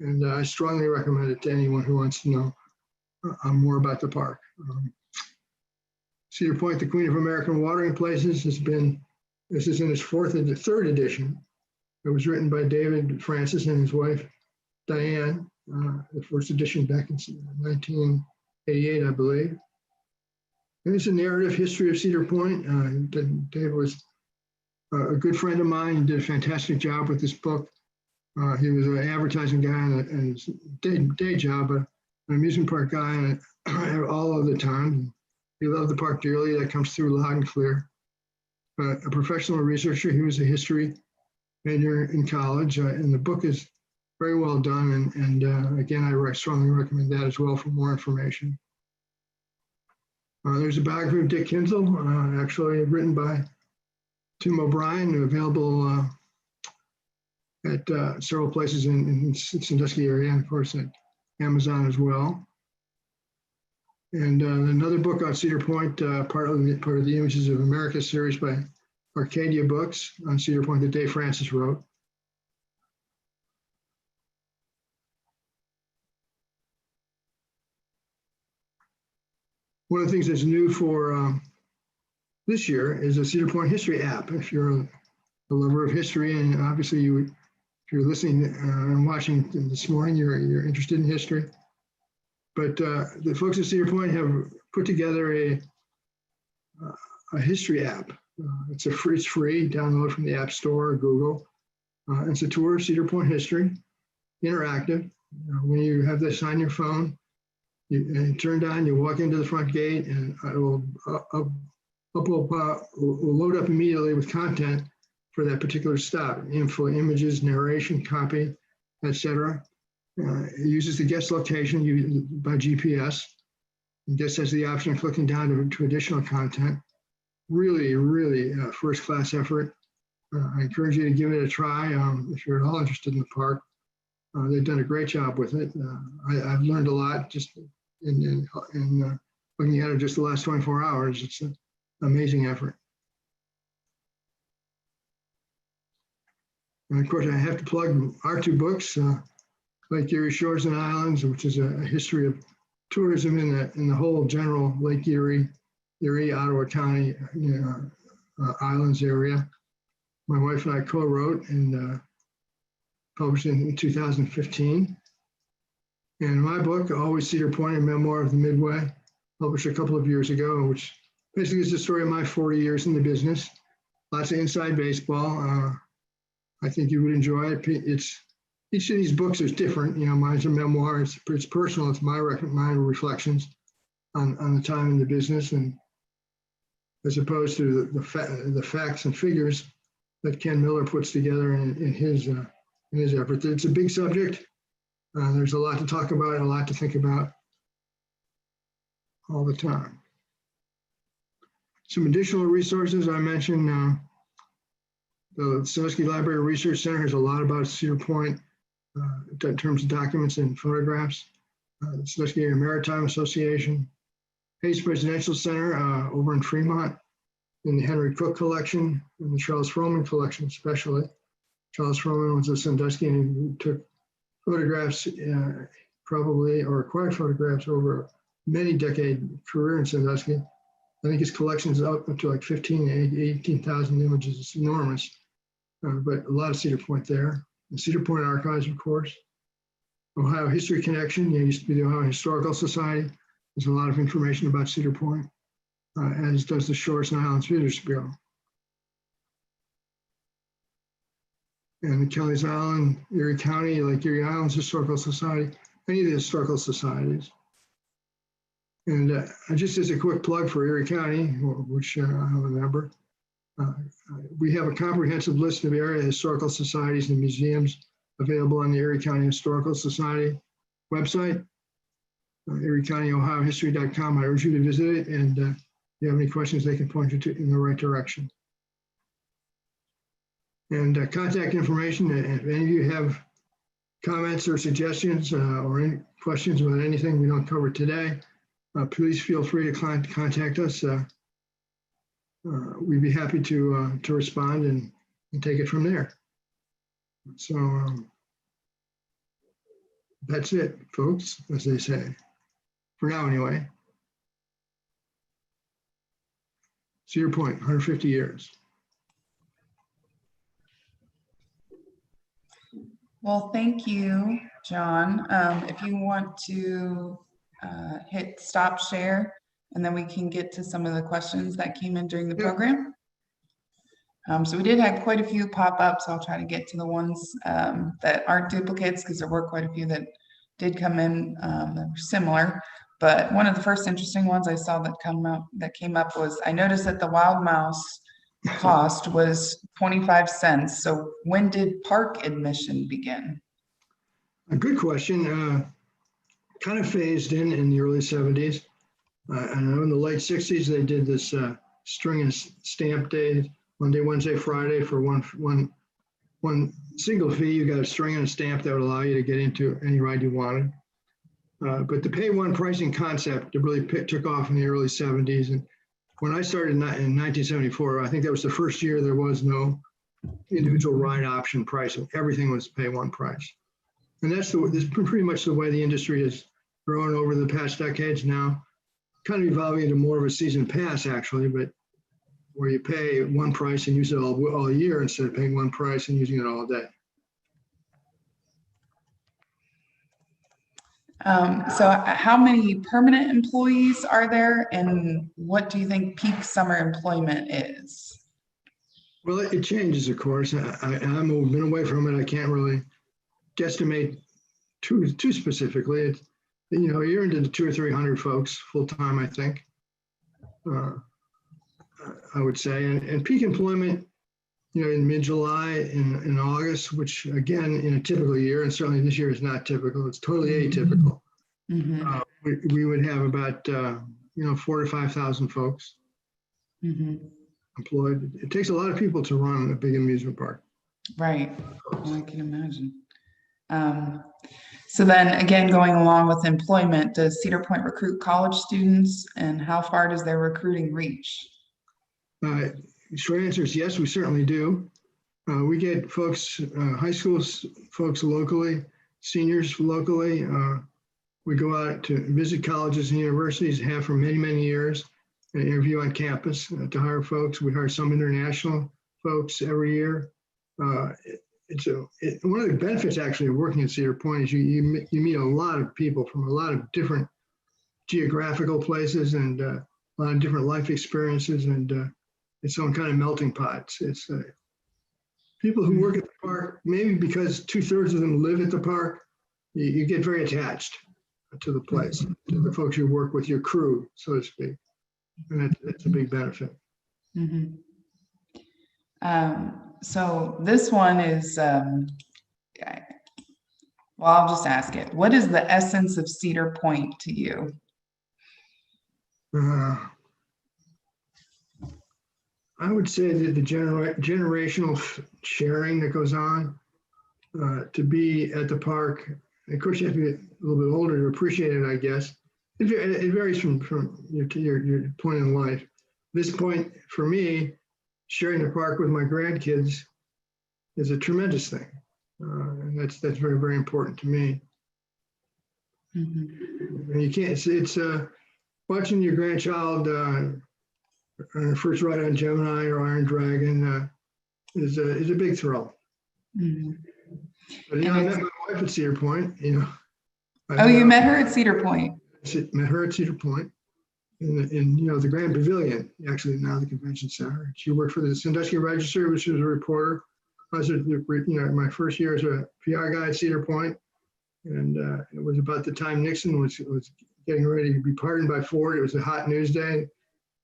And I strongly recommend it to anyone who wants to know more about the park. Cedar Point, the Queen of American Watering Places, this is in its 3rd edition. It was written by David Francis and his wife, Diane, the first edition back in 1988, I believe. And it's a narrative history of Cedar Point. Dave was a good friend of mine. He did a fantastic job with this book. He was an advertising guy and his day job, an amusement park guy all of the time. He loved the park dearly. That comes through loud and clear. A professional researcher. He was a history major in college, and the book is very well done. And again, I strongly recommend that as well for more information. There's a biography of Dick Kinzel, actually written by Tim O'Brien, available at several places in Sandusky area, and of course at Amazon as well. And another book on Cedar Point, part of the Images of America series by Arcadia Books on Cedar Point that Dave Francis wrote. One of the things that's new for this year is a Cedar Point history app. If you're a lover of history, and obviously if you're listening and watching this morning, you're interested in history. But the folks at Cedar Point have put together a history app. It's free, download from the App Store or Google. It's a tour of Cedar Point history, interactive. When you have this on your phone, you turn on, you walk into the front gate, and it will load up immediately with content for that particular stop. Info, images, narration, copy, etc. It uses the guest location by GPS. And guest has the option of clicking down to additional content. Really, really first-class effort. I encourage you to give it a try if you're at all interested in the park. They've done a great job with it. I've learned a lot just in looking at it just the last 24 hours. It's an amazing effort. And of course, I have to plug our two books, Lake Erie Shores and Islands, which is a history of tourism in the whole general Lake Erie, Ottawa County, Islands area. My wife and I co-wrote and published in 2015. And my book, Always Cedar Point, a memoir of the Midway, published a couple of years ago, which basically is the story of my 40 years in the business. Lots of inside baseball. I think you would enjoy it. Each of these books is different. Mine's a memoir. It's personal. It's my reflections on the time in the business, and as opposed to the facts and figures that Ken Miller puts together in his effort. It's a big subject. There's a lot to talk about and a lot to think about all the time. Some additional resources I mentioned. The Sandusky Library Research Center has a lot about Cedar Point in terms of documents and photographs. The Sandusky Area Maritime Association, Hayes Presidential Center over in Fremont, in the Henry Cook collection, and the Charles Frohman collection especially. Charles Frohman was a Sanduskian who took photographs or acquired photographs over a many decade career in Sandusky. I think his collection is up to like 18,000 images. It's enormous, but a lot of Cedar Point there. The Cedar Point Archives, of course. Ohio History Connection, it used to be the Ohio Historical Society. There's a lot of information about Cedar Point, as does the Shores and Islands Visitors Bureau. And the Kelly's Island, Erie County, Lake Erie Islands Historical Society, any of the historical societies. And just as a quick plug for Erie County, which I'm a member, we have a comprehensive list of area historical societies and museums available on the Erie County Historical Society website, ErieCountyOhioHistory.com. I urge you to visit it, and if you have any questions, they can point you in the right direction. And contact information, if any of you have comments or suggestions or any questions about anything we don't cover today, please feel free to contact us. We'd be happy to respond and take it from there. So that's it, folks, as they say, for now anyway. Cedar Point, 150 years. Well, thank you, John. If you want to hit stop share, and then we can get to some of the questions that came in during the program. So we did have quite a few pop up, so I'll try to get to the ones that aren't duplicates, because there were quite a few that did come in that were similar. But one of the first interesting ones I saw that came up was, I noticed that the wild mouse cost was 25 cents. So when did park admission begin? A good question. Kind of phased in the early 70s. I know in the late 60s, they did this string and stamp day, Monday, Wednesday, Friday, for one single fee. You got a string and a stamp that would allow you to get into any ride you wanted. But the pay one pricing concept really took off in the early 70s. And when I started in 1974, I think that was the first year there was no individual ride option pricing. Everything was pay one price. And that's pretty much the way the industry has grown over the past decades now. kind of evolving into more of a season pass actually, but where you pay one price and use it all year instead of paying one price and using it all day. So how many permanent employees are there, and what do you think peak summer employment is? Well, it changes, of course. I'm been away from it. I can't really guesstimate too specifically. It's, you're into the 200 or 300 folks full time, I think. I would say, and peak employment, in mid-July, in August, which again, in a typical year, and certainly this year is not typical, it's totally atypical. Mm-hmm. We would have about, 4,000 to 5,000 folks employed. It takes a lot of people to run a big amusement park. Right, well, I can imagine. So then again, going along with employment, does Cedar Point recruit college students, and how far does their recruiting reach? Short answer is yes, we certainly do. We get folks, high school folks locally, seniors locally. We go out to visit colleges and universities, have for many, many years, and interview on campus to hire folks. We hire some international folks every year. One of the benefits actually of working at Cedar Point is you meet a lot of people from a lot of different geographical places and a lot of different life experiences, and it's some kind of melting pot. It's people who work at the park, maybe because 2/3 of them live at the park, you get very attached to the place, to the folks you work with, your crew, so to speak. And that's a big benefit. Mm-hmm. So this one is, well, I'll just ask it. What is the essence of Cedar Point to you? I would say that the generational sharing that goes on, to be at the park. Of course, you have to be a little bit older to appreciate it, I guess. It varies from your point in life. This point, for me, sharing the park with my grandkids is a tremendous thing. And that's very, very important to me. Mm-hmm. And you can't, it's watching your grandchild on her first ride on Gemini or Iron Dragon is a big thrill. Mm-hmm. But I met my wife at Cedar Point. You met her at Cedar Point. Met her at Cedar Point, in the Grand Pavilion, actually now the convention center. She worked for the Sandusky Register, which was a reporter. I was, my first year as a PR guy at Cedar Point, and it was about the time Nixon was getting ready to be pardoned by Ford. It was a hot news day.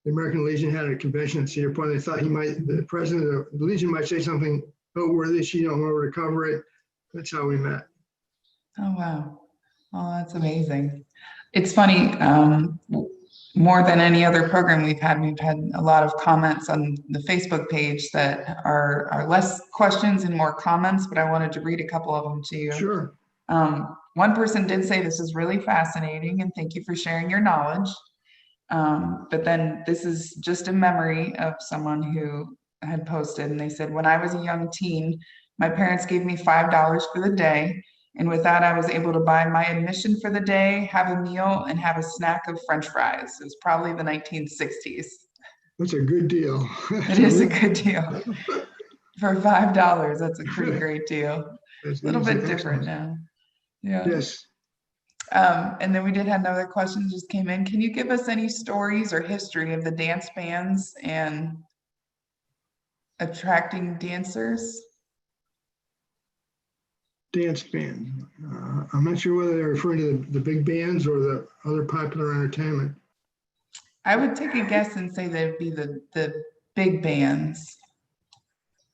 The American Legion had a convention at Cedar Point. They thought the president of the Legion might say something noteworthy. She don't know where to cover it. That's how we met. Oh, wow. Oh, that's amazing. It's funny, more than any other program we've had a lot of comments on the Facebook page that are less questions and more comments, but I wanted to read a couple of them to you. Sure. One person did say, "This is really fascinating and thank you for sharing your knowledge." But then this is just a memory of someone who had posted, and they said, "When I was a young teen, my parents gave me $5 for the day. And with that, I was able to buy my admission for the day, have a meal, and have a snack of French fries." It was probably the 1960s. That's a good deal. It is a good deal. For $5, that's a pretty great deal. A little bit different now. Yeah. Yes. And then we did have another question just came in. Can you give us any stories or history of the dance bands and attracting dancers? Dance band. I'm not sure whether they're referring to the big bands or the other popular entertainment. I would take a guess and say that'd be the big bands.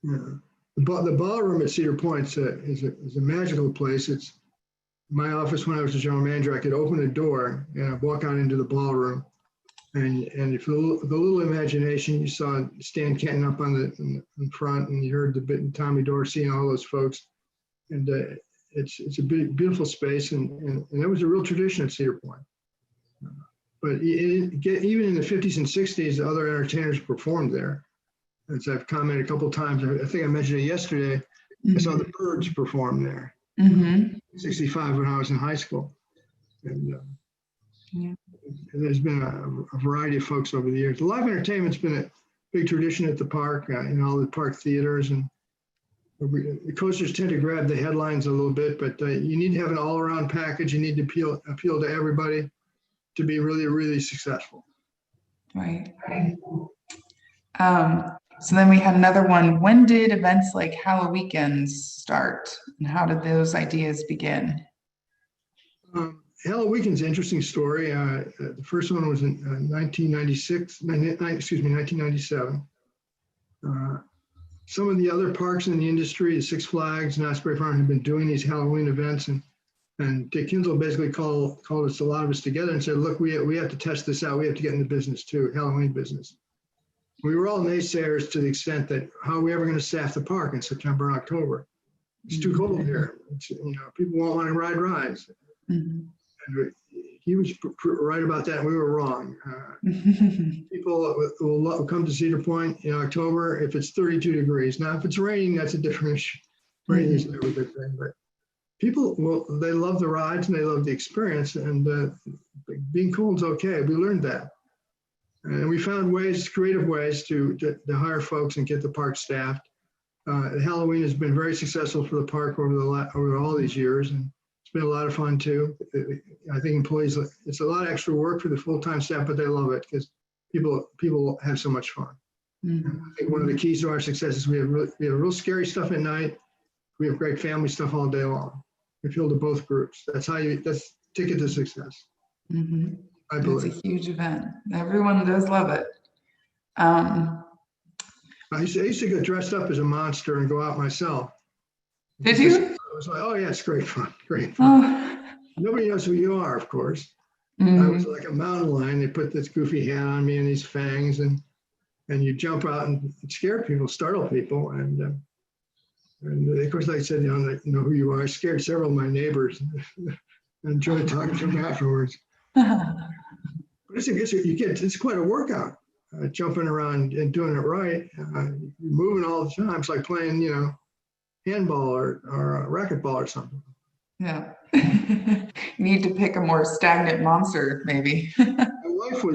Yeah. The ballroom at Cedar Point is a magical place. It's my office when I was a general manager. I could open a door and I'd walk out into the ballroom. And if the little imagination, you saw Stan Kenton up in front, and you heard the bit and Tommy Dorsey and all those folks. And it's a beautiful space, and that was a real tradition at Cedar Point. But even in the 50s and 60s, other entertainers performed there. As I've commented a couple of times, I think I mentioned it yesterday, I saw the Birds perform there. 65 when I was in high school. And there's been a variety of folks over the years. Live entertainment's been a big tradition at the park, all the park theaters, and the coasters tend to grab the headlines a little bit, but you need to have an all-around package. You need to appeal to everybody to be really, really successful. Right. So then we had another one. When did events like Halloween start, and how did those ideas begin? Halloween's an interesting story. The first one was in 1997. Some of the other parks in the industry, the Six Flags and Osprey Farm, have been doing these Halloween events, and Dick Kinzel basically called us, a lot of us together, and said, look, we have to test this out. We have to get in the business too, Halloween business. We were all naysayers to the extent that how are we ever going to staff the park in September and October? It's too cold here. People won't want to ride rides. And he was right about that. We were wrong. People will come to Cedar Point in October if it's 32 degrees. Now, if it's raining, that's a different issue. Rain is never a good thing, but people, they love the rides and they love the experience, and being cold is okay. We learned that. And we found creative ways to hire folks and get the park staffed. Halloween has been very successful for the park over all these years, and it's been a lot of fun too. I think employees, it's a lot of extra work for the full-time staff, but they love it because people have so much fun. I think one of the keys to our success is we have real scary stuff at night. We have great family stuff all day long. We appeal to both groups. That's ticket to success. I believe. It's a huge event. Everyone does love it. I used to get dressed up as a monster and go out myself. Did you? I was like, oh yeah, it's great fun, great fun. Oh. Nobody knows who you are, of course. I was like a mountain lion. They put this goofy hat on me and these fangs, and you jump out and scare people, startle people, and of course, like I said, you know who you are. I scared several of my neighbors. I enjoyed talking to them afterwards. But it's quite a workout, jumping around and doing it right. Moving all the time. It's like playing, handball or racquetball or something. Yeah. You need to pick a more stagnant monster, maybe. My wife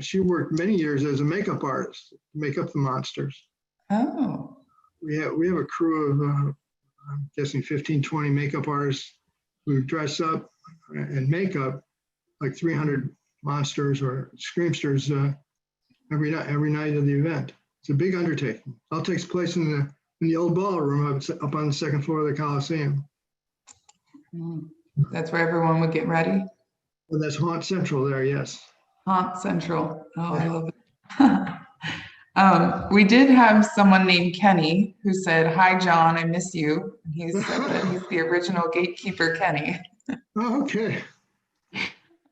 she worked many years as a makeup artist to make up the monsters. Oh. We have a crew of, I'm guessing 15, 20 makeup artists who dress up and make up like 300 monsters or screamsters every night of the event. It's a big undertaking. It all takes place in the old ballroom up on the second floor of the Coliseum. That's where everyone would get ready? Well, that's Haunt Central there, yes. Haunt Central. Oh, yeah. I love it. We did have someone named Kenny who said, "Hi, John, I miss you." And he said that he's the original gatekeeper, Kenny. Oh, okay.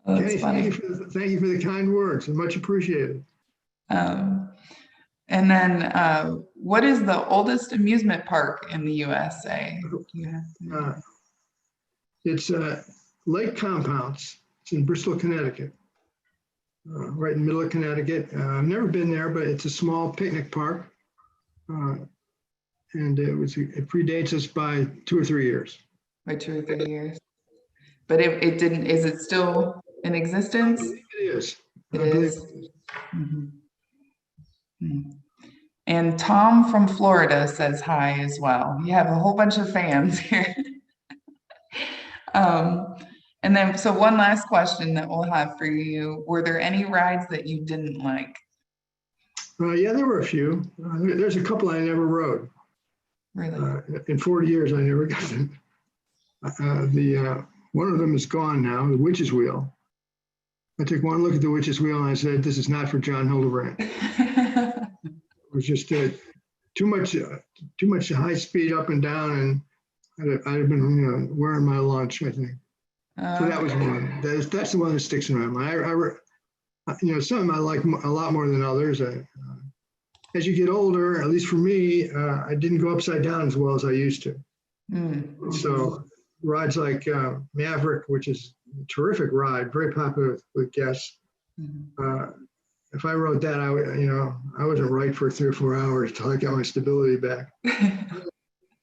Oh, that's Kenny, funny. Thank you for the kind words. Much appreciated. And then, what is the oldest amusement park in the USA? It's Lake Compounce. It's in Bristol, Connecticut. Right in the middle of Connecticut. I've never been there, but it's a small picnic park. And it predates us by 2 or 3 years. By 2 or 3 years. But it didn't, is it still in existence? It is. It is. And Tom from Florida says hi as well. You have a whole bunch of fans here. And then, so one last question that we'll have for you. Were there any rides that you didn't like? Yeah, there were a few. There's a couple I never rode. Really? In 40 years, I never got them. One of them is gone now, the Witch's Wheel. I took one look at the Witch's Wheel and I said, this is not for John Hildebrandt. It was just too much high speed up and down, and I'd have been wearing my lunch, I think. So that was one. That's the one that sticks in my mind. Some I like a lot more than others. As you get older, at least for me, I didn't go upside down as well as I used to. So rides like Maverick, which is a terrific ride, very popular with guests. If I rode that, I wasn't right for 3 or 4 hours until I got my stability back. Of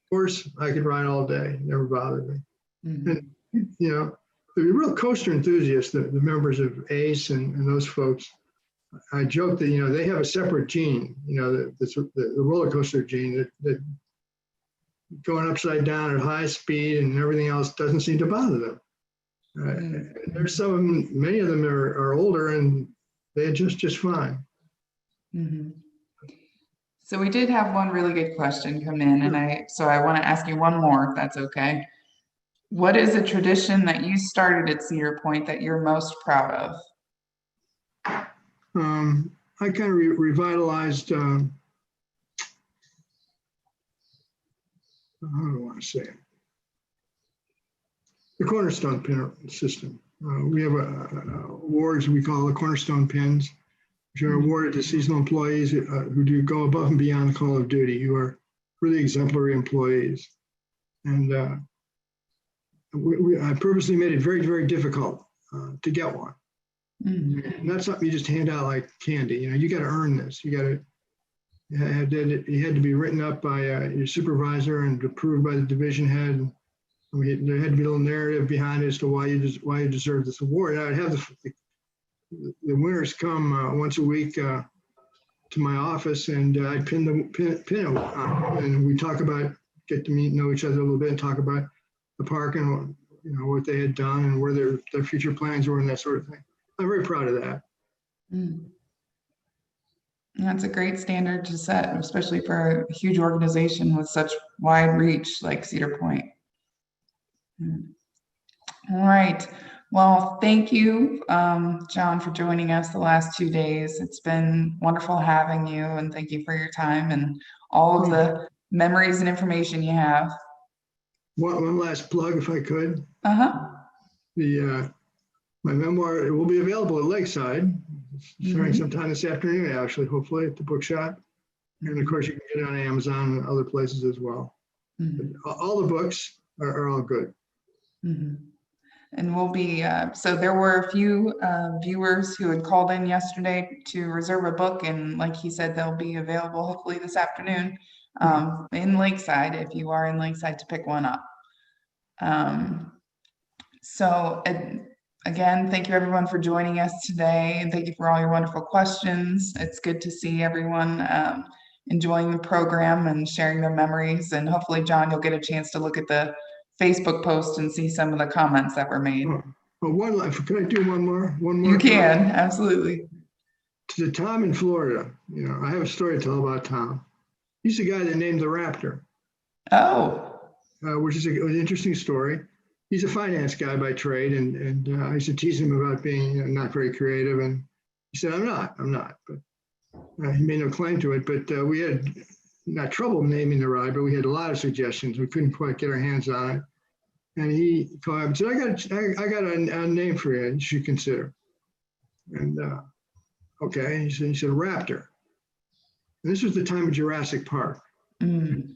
course, I could ride all day; never bothered me. And real coaster enthusiasts, the members of ACE and those folks, I joke that, they have a separate gene, the roller coaster gene that going upside down at high speed and everything else doesn't seem to bother them. There's many of them are older and they adjust just fine. Mm-hmm. So we did have one really good question come in, and I want to ask you one more, if that's okay. What is a tradition that you started at Cedar Point that you're most proud of? I kind of revitalized, how do I want to say it? The cornerstone pin system. We have awards we call the cornerstone pins, which are awarded to seasonal employees who do go above and beyond the call of duty, who are really exemplary employees. And I purposely made it very, very difficult to get one. Mm-hmm. Not something you just hand out like candy. You got to earn this. It had to be written up by your supervisor and approved by the division head. There had to be a little narrative behind it as to why you deserve this award. And I'd have the winners come once a week to my office, and I'd pin it, and we get to know each other a little bit and talk about the park and what they had done and where their future plans were and that sort of thing. I'm very proud of that. That's a great standard to set, especially for a huge organization with such wide reach like Cedar Point. All right. Well, thank you, John, for joining us the last 2 days. It's been wonderful having you, and thank you for your time and all of the memories and information you have. One last plug, if I could. My memoir, it will be available at Lakeside, starting sometime this afternoon, actually, hopefully at the bookshop. And of course, you can get it on Amazon and other places as well. All the books are all good. And we'll be, so there were a few viewers who had called in yesterday to reserve a book, and like he said, they'll be available hopefully this afternoon in Lakeside, if you are in Lakeside, to pick one up. Again, thank you everyone for joining us today, and thank you for all your wonderful questions. It's good to see everyone enjoying the program and sharing their memories, and hopefully, John, you'll get a chance to look at the Facebook post and see some of the comments that were made. Can I do one more? You can, absolutely. To Tom in Florida, I have a story to tell about Tom. He's the guy that named the Raptor. Oh. Which is an interesting story. He's a finance guy by trade, and I used to tease him about being not very creative, and he said, I'm not. But he made no claim to it, but we had not trouble naming the ride, but we had a lot of suggestions. We couldn't quite get our hands on it. And he called up and said, I got a name for you should consider. And okay, he said Raptor. And this was the time of Jurassic Park. And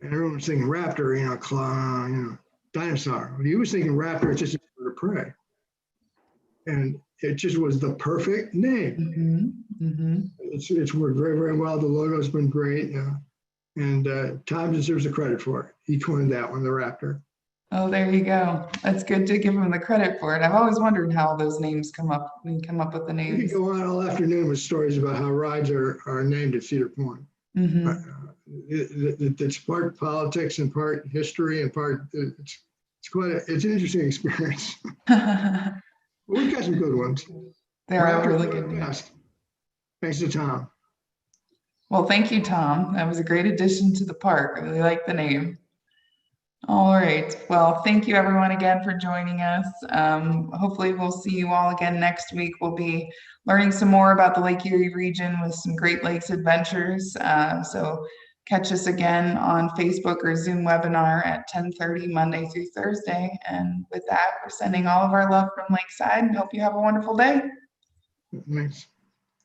everyone was thinking Raptor, claw, dinosaur. He was thinking Raptor is just a bird of prey. And it just was the perfect name. It's worked very, very well. The logo's been great. And Tom deserves the credit for it. He coined that one, the Raptor. Oh, there you go. That's good to give him the credit for it. I've always wondered how those names come up, when you come up with the names. We could go on all afternoon with stories about how rides are named at Cedar Point. It's part politics and part history and part, it's an interesting experience. We've got some good ones. There are really good ones. Thanks to Tom. Well, thank you, Tom. That was a great addition to the park. I really like the name. All right. Well, thank you everyone again for joining us. Hopefully we'll see you all again next week. We'll be learning some more about the Lake Erie region with some Great Lakes adventures. So catch us again on Facebook or Zoom webinar at 10:30 Monday through Thursday. And with that, we're sending all of our love from Lakeside and hope you have a wonderful day. Thanks.